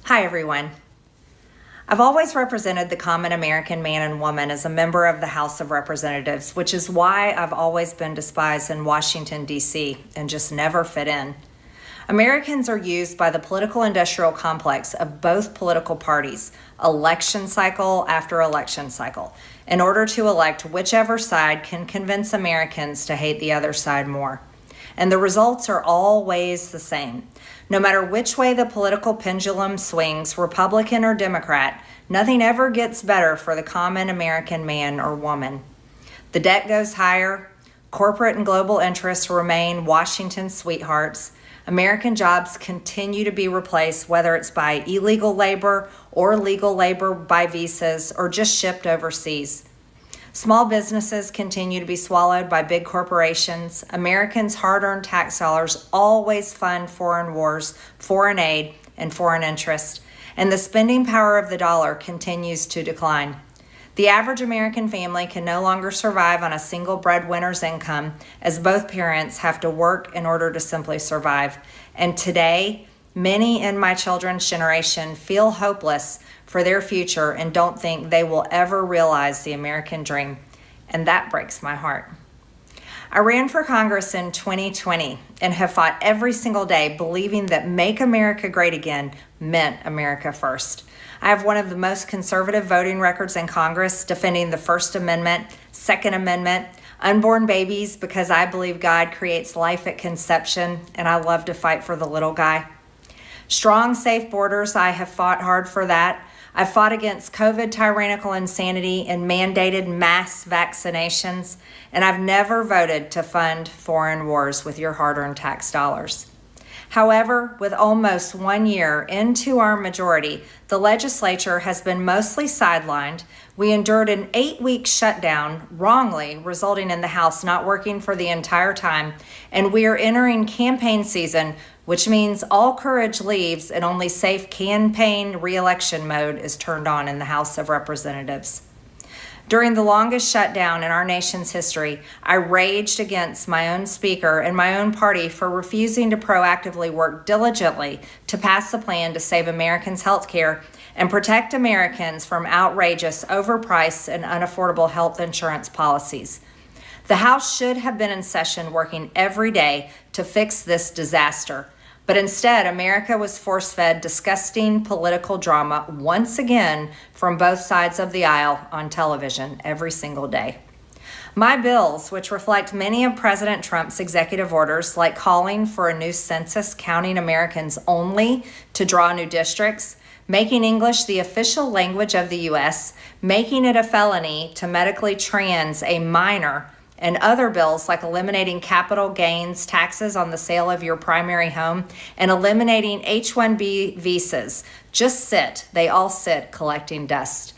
Hi, everyone. I've always represented the common American man and woman as a member of the House of Representatives, which is why I've always been despised in Washington, D.C., and just never fit in. Americans are used by the political industrial complex of both political parties, election cycle after election cycle, in order to elect whichever side can convince Americans to hate the other side more. And the results are always the same. No matter which way the political pendulum swings, Republican or Democrat, nothing ever gets better for the common American man or woman. The debt goes higher, corporate and global interests remain Washington's sweethearts, American jobs continue to be replaced, whether it's by illegal labor or legal labor by visas or just shipped overseas. Small businesses continue to be swallowed by big corporations. Americans' hard-earned tax dollars always fund foreign wars, foreign aid, and foreign interest, and the spending power of the dollar continues to decline. The average American family can no longer survive on a single breadwinner's income, as both parents have to work in order to simply survive. And today, many in my children's generation feel hopeless for their future and don't think they will ever realize the American dream. And that breaks my heart. I ran for Congress in 2020 and have fought every single day believing that Make America Great Again meant America first. I have one of the most conservative voting records in Congress, defending the First Amendment, Second Amendment, unborn babies because I believe God creates life at conception and I love to fight for the little guy. Strong, safe borders, I have fought hard for that. I've fought against COVID tyrannical insanity and mandated mass vaccinations, and I've never voted to fund foreign wars with your hard-earned tax dollars. However, with almost 1 year into our majority, the legislature has been mostly sidelined. We endured an 8-week shutdown, wrongly, resulting in the House not working for the entire time, and we are entering campaign season, which means all courage leaves and only safe campaign re-election mode is turned on in the House of Representatives. During the longest shutdown in our nation's history, I raged against my own speaker and my own party for refusing to proactively work diligently to pass a plan to save Americans' health care and protect Americans from outrageous, overpriced, and unaffordable health insurance policies. The House should have been in session working every day to fix this disaster. But instead, America was force-fed disgusting political drama once again from both sides of the aisle on television every single day. My bills, which reflect many of President Trump's executive orders, like calling for a new census counting Americans only to draw new districts, making English the official language of the U.S., making it a felony to medically trans a minor, and other bills like eliminating capital gains taxes on the sale of your primary home and eliminating H-1B visas they all sit collecting dust.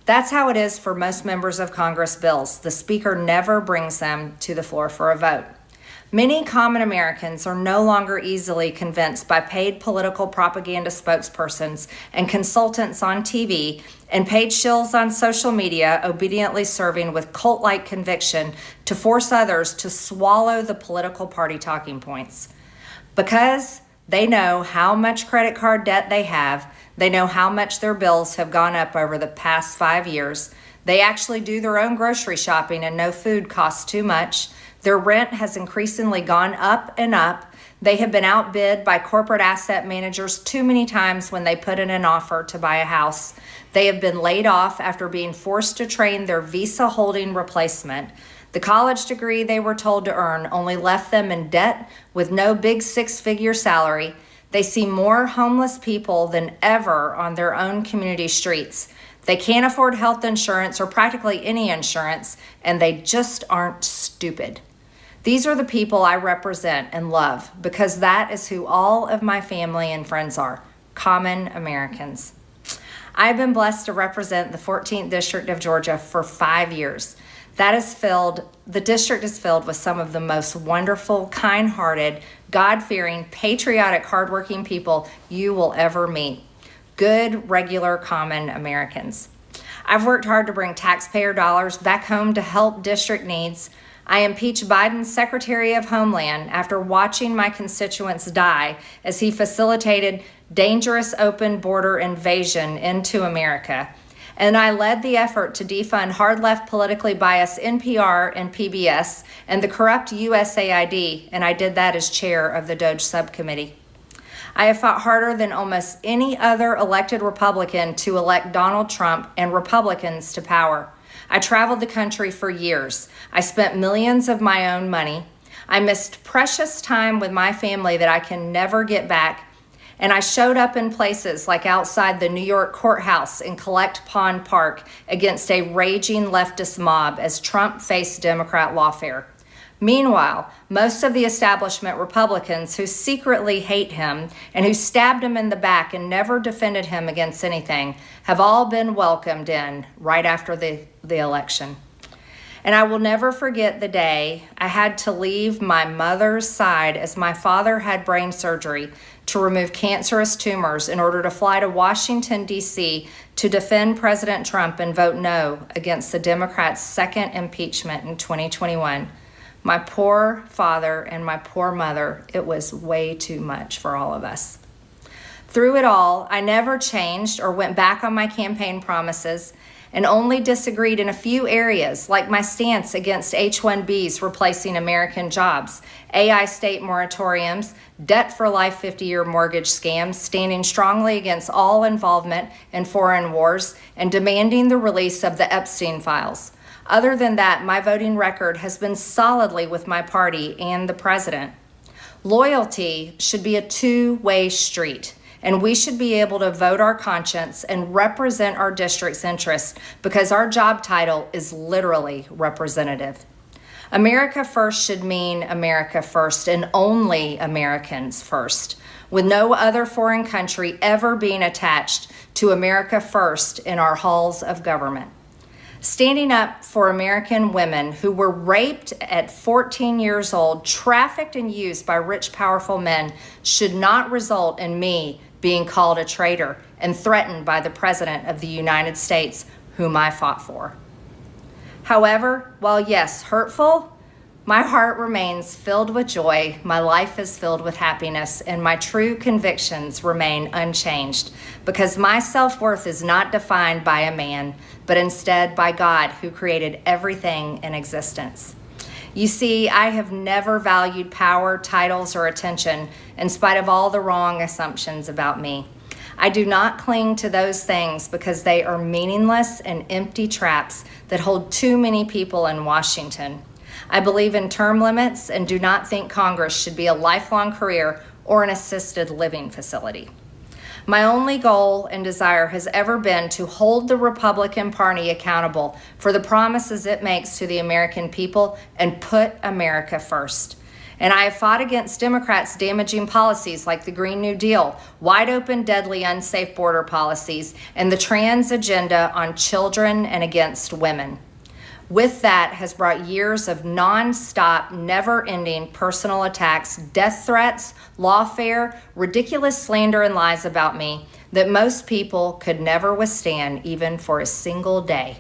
That's how it is for most members of Congress bills. The Speaker never brings them to the floor for a vote. Many common Americans are no longer easily convinced by paid political propaganda spokespersons and consultants on TV and paid shills on social media obediently serving with cult-like conviction to force others to swallow the political party talking points. Because they know how much credit card debt they have, they know how much their bills have gone up over the past 5 years, they actually do their own grocery shopping and know food costs too much. Their rent has increasingly gone up and up. They have been outbid by corporate asset managers too many times when they put in an offer to buy a house. They have been laid off after being forced to train their visa holding replacement. The college degree they were told to earn only left them in debt with no big 6-figure salary. They see more homeless people than ever on their own community streets. They can't afford health insurance or practically any insurance, and they just aren't stupid. These are the people I represent and love because that is who all of my family and friends are, common Americans. I've been blessed to represent the 14th District of Georgia for 5 years. The district is filled with some of the most wonderful, kind-hearted, God-fearing, patriotic, hardworking people you will ever meet. Good, regular, common Americans. I've worked hard to bring taxpayer dollars back home to help district needs. I impeached Biden's Secretary of Homeland after watching my constituents die as he facilitated dangerous open border invasion into America. And I led the effort to defund hard-left politically biased NPR and PBS and the corrupt USAID, and I did that as chair of the DOJ subcommittee. I have fought harder than almost any other elected Republican to elect Donald Trump and Republicans to power. I traveled the country for years. I spent millions of my own money. I missed precious time with my family that I can never get back. And I showed up in places like outside the New York courthouse in Collect Pond Park against a raging leftist mob as Trump faced Democrat lawfare. Meanwhile, most of the establishment Republicans who secretly hate him and who stabbed him in the back and never defended him against anything have all been welcomed in right after the election. And I will never forget the day I had to leave my mother's side as my father had brain surgery to remove cancerous tumors in order to fly to Washington, D.C. to defend President Trump and vote no against the Democrats' second impeachment in 2021. My poor father and my poor mother, it was way too much for all of us. Through it all, I never changed or went back on my campaign promises and only disagreed in a few areas, like my stance against H-1Bs replacing American jobs, AI state moratoriums, debt for life 50-year mortgage scams, standing strongly against all involvement in foreign wars, and demanding the release of the Epstein files. Other than that, my voting record has been solidly with my party and the president. Loyalty should be a two-way street, and we should be able to vote our conscience and represent our district's interests because our job title is literally representative. America first should mean America first and only Americans first, with no other foreign country ever being attached to America first in our halls of government. Standing up for American women who were raped at 14 years old, trafficked and used by rich, powerful men should not result in me being called a traitor and threatened by the President of the United States, whom I fought for. However, while yes, hurtful, my heart remains filled with joy, my life is filled with happiness, and my true convictions remain unchanged because my self-worth is not defined by a man, but instead by God who created everything in existence. You see, I have never valued power, titles, or attention in spite of all the wrong assumptions about me. I do not cling to those things because they are meaningless and empty traps that hold too many people in Washington. I believe in term limits and do not think Congress should be a lifelong career or an assisted living facility. My only goal and desire has ever been to hold the Republican Party accountable for the promises it makes to the American people and put America first. And I have fought against Democrats' damaging policies like the Green New Deal, wide open, deadly, unsafe border policies, and the trans agenda on children and against women. With that has brought years of non-stop, never-ending personal attacks, death threats, lawfare, ridiculous slander and lies about me that most people could never withstand even for a single day.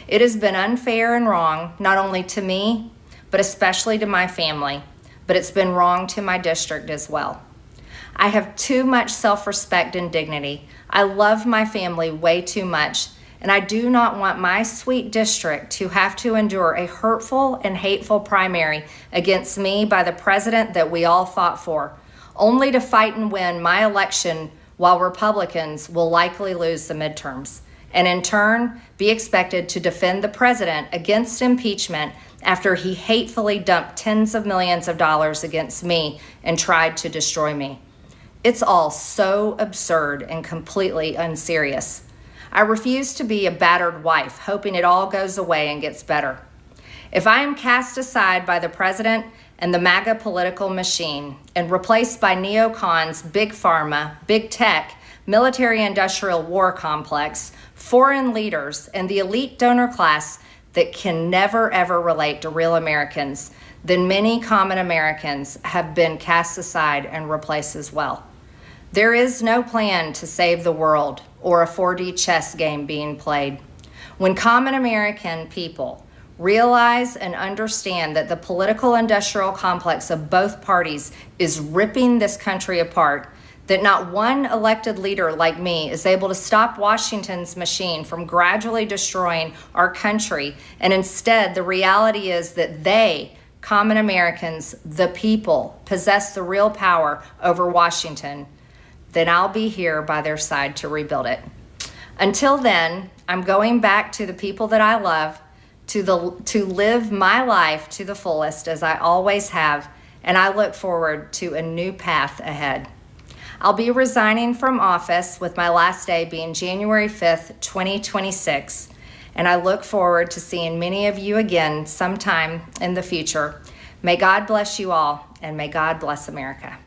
It has been unfair and wrong, not only to me, but especially to my family, but it's been wrong to my district as well. I have too much self-respect and dignity. I love my family way too much, and I do not want my sweet district to have to endure a hurtful and hateful primary against me by the president that we all fought for, only to fight and win my election while Republicans will likely lose the midterms, and in turn be expected to defend the president against impeachment after he hatefully dumped tens of millions of dollars against me and tried to destroy me. It's all so absurd and completely unserious. I refuse to be a battered wife, hoping it all goes away and gets better. If I am cast aside by the president and the MAGA political machine and replaced by neocons, big pharma, big tech, military-industrial war complex, foreign leaders, and the elite donor class that can never ever relate to real Americans, then many common Americans have been cast aside and replaced as well. There is no plan to save the world or a 4D chess game being played. When common American people realize and understand that the political industrial complex of both parties is ripping this country apart, that not one elected leader like me is able to stop Washington's machine from gradually destroying our country, and instead the reality is that they, common Americans, the people, possess the real power over Washington, then I'll be here by their side to rebuild it. Until then, I'm going back to the people that I love, to live my life to the fullest as I always have, and I look forward to a new path ahead. I'll be resigning from office with my last day being January 5th, 2026, and I look forward to seeing many of you again sometime in the future. May God bless you all, and may God bless America.